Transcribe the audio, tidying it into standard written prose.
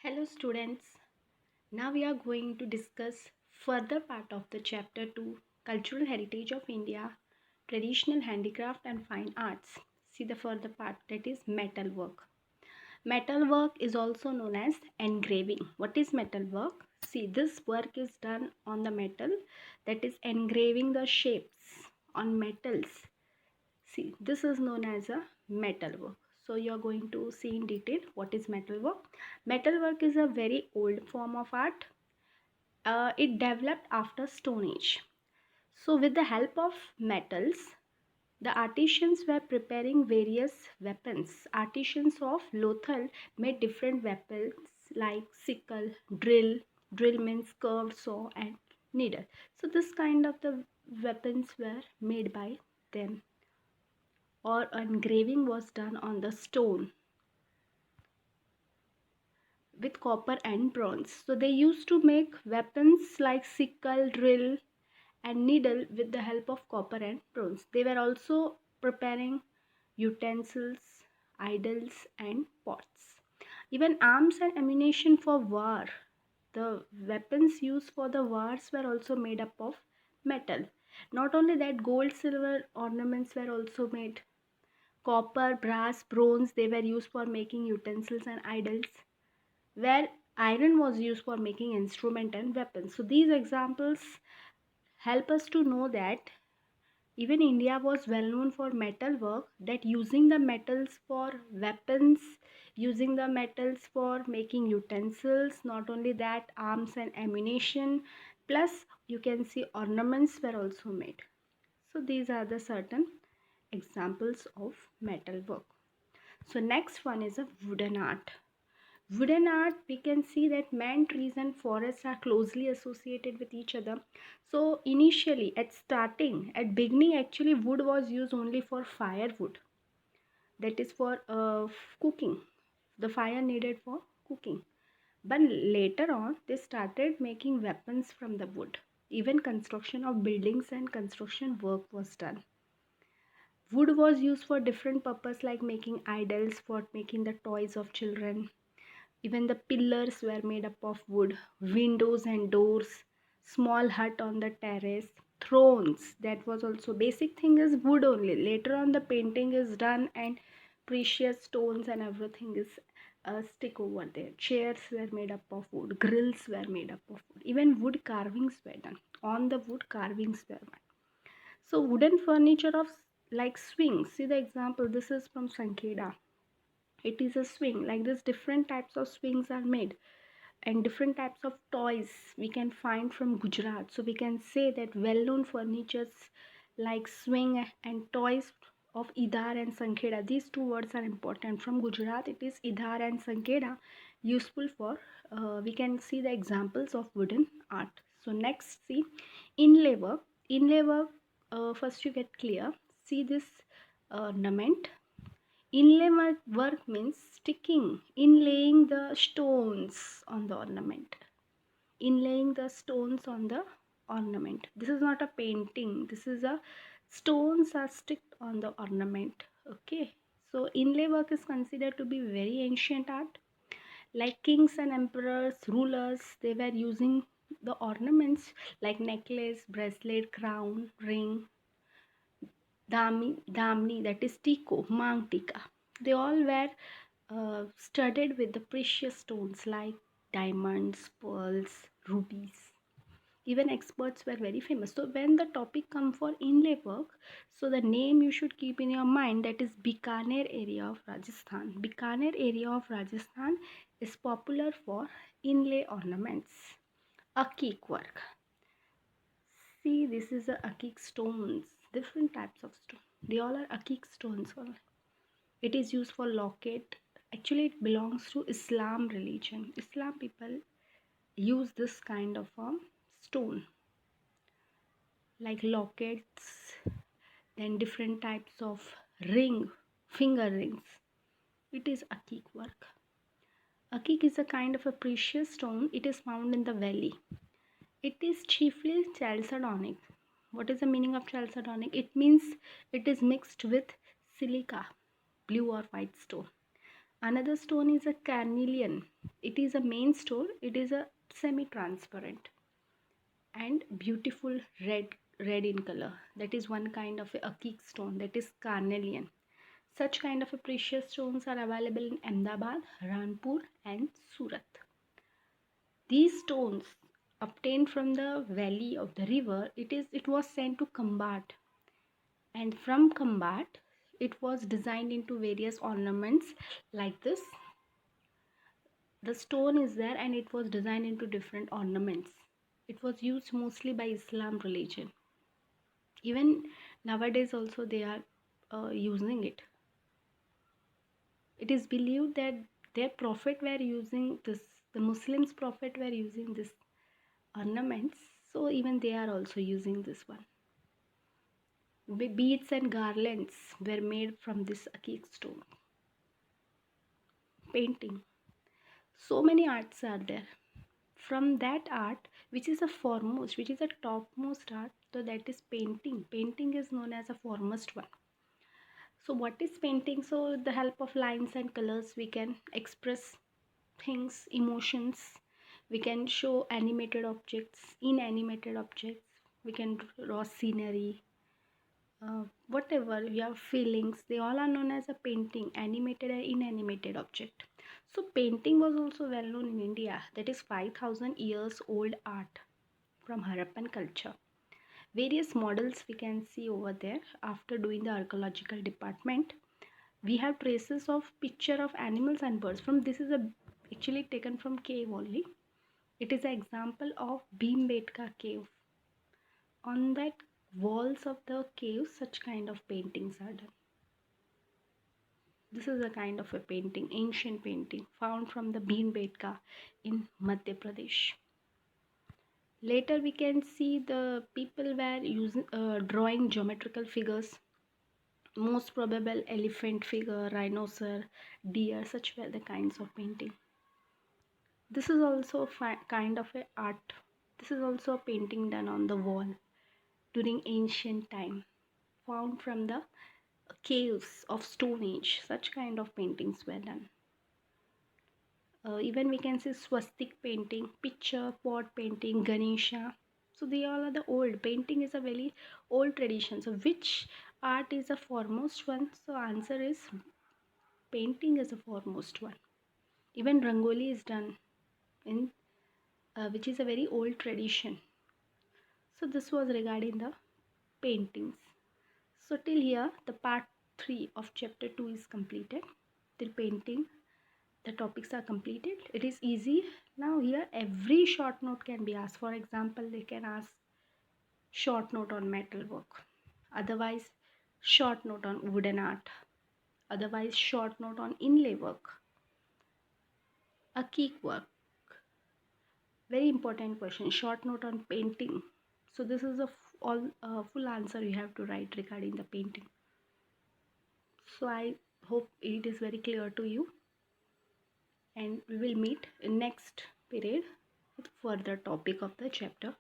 Hello students. Now we are going to discuss further part of the chapter 2 Cultural Heritage of India, Traditional Handicraft and Fine Arts. See the further part, that is metalwork. Metalwork is also known as engraving. What is metalwork? See, this work is done on the metal, that is engraving the shapes on metals. See, this is known as a metalwork. So you are going to see in detail what is metalwork. Metalwork is a very old form of art. It developed after Stone Age. So with the help of metals, the artisans were preparing various weapons. Artisans of Lothal made different weapons like sickle, drill means curved saw and needle. So this kind of the weapons were made by them, or engraving was done on the stone with copper and bronze. So they used to make weapons like sickle, drill and needle with the help of copper and bronze. They were also preparing utensils, idols and pots. Even arms and ammunition for war. The weapons used for the wars were also made up of metal. Not only that, gold, silver ornaments were also made. Copper, brass, bronze, they were used for making utensils and idols, where iron was used for making instrument and weapons. So these examples help us to know that even India was well known for metal work, that using the metals for weapons, using the metals for making utensils, not only that, arms and ammunition, plus you can see ornaments were also made. So these are the certain examples of metal work. So next one is a wooden art. Wooden art, we can see that man, trees and forests are closely associated with each other. So initially, at beginning, actually wood was used only for firewood, that is for cooking, the fire needed for cooking. But later on, they started making weapons from the wood. Even construction of buildings and construction work was done. Wood was used for different purpose, like making idols, for making the toys of children. Even the pillars were made up of wood, windows and doors, small hut on the terrace, thrones. That was also basic thing is wood only. Later on the painting is done and precious stones and everything is stick over there. Chairs were made up of wood, grills were made up of wood. Even wood carvings were done. On the wood carvings were done. So wooden furniture of like swings. See the example. This is from Sankeda. It is a swing. Like this, different types of swings are made, and different types of toys we can find from Gujarat. So we can say that well-known furnitures like swing and toys of Idar and Sankeda. These two words are important. From Gujarat, it is Idar and Sankeda. Useful for we can see the examples of wooden art. So next, see inlay work. Inlay work. First, you get clear. See this ornament. Inlay work means sticking, inlaying the stones on the ornament. Inlaying the stones on the ornament. This is not a painting. This is a stones are sticked on the ornament. Okay. So inlay work is considered to be very ancient art. Like kings and emperors, rulers, they were using the ornaments like necklace, bracelet, crown, ring, damni, that is tiko, mang tika. They all were studded with the precious stones like diamonds, pearls, rubies. Even experts were very famous. So when the topic come for inlay work, so the name you should keep in your mind, that is Bikaner area of Rajasthan. Bikaner area of Rajasthan is popular for inlay ornaments. Akik work. See, this is a akik stones, different types of stone. They all are akik stones. It is used for locket. Actually, it belongs to Islam religion. Islam people use this kind of a stone, like lockets, then different types of ring, finger rings. It is akik work. Akik is a kind of a precious stone. It is found in the valley. It is chiefly chalcedonic. What is the meaning of chalcedonic? It means it is mixed with silica, blue or white stone. Another stone is a carnelian. It is a main stone. It is a semi-transparent and beautiful red in color. That is one kind of a aqiq stone, that is carnelian. Such kind of a precious stones are available in Ahmedabad, Ranpur and Surat. These stones obtained from the valley of the river, it was sent to Kambat, and from Kambat it was designed into various ornaments like this. The stone is there and it was designed into different ornaments. It was used mostly by Islam religion. Even nowadays also they are using it. It is believed that their prophet were using this, the Muslims prophet were using this ornaments, so even they are also using this one. Beads and garlands were made from this aqiq stone. Painting, so many arts are there. From that art, which is a foremost, which is a topmost art, so that is painting. Painting is known as a foremost one. So what is painting? So with the help of lines and colors we can express things, emotions. We can show animated objects, inanimated objects. We can draw scenery, whatever we have feelings, they all are known as a painting, animated and inanimated object. So painting was also well known in India. That is 5000 years old art from Harappan culture. Various models we can see over there. After doing the archaeological department, we have traces of picture of animals and birds. From this is a actually taken from cave only. It is an example of Bhimbetka cave. On that walls of the cave, such kind of paintings are done. This is a kind of a painting, ancient painting found from the Bhimbetka in Madhya Pradesh. Later we can see the people were using drawing geometrical figures, most probable elephant figure, rhinoceros, deer, such were the kinds of painting. This is also kind of a art. This is also a painting done on the wall during ancient time, found from the caves of Stone Age. Such kind of paintings were done. Even we can see swastik painting, picture, pot painting, Ganesha. So they all are the old. Painting is a very old tradition. So which art is the foremost one? So answer is painting is the foremost one. Even Rangoli is done in which is a very old tradition. So this was regarding the paintings. So till here the part 3 of chapter 2 is completed. Till painting the topics are completed. It is easy. Now here every short note can be asked. For example, they can ask short note on metal work, otherwise short note on wooden art, otherwise short note on inlay work, aqiq work. Very important question, short note on painting. So this is a full answer you have to write regarding the painting. So I hope it is very clear to you, and we will meet in next period with further topic of the chapter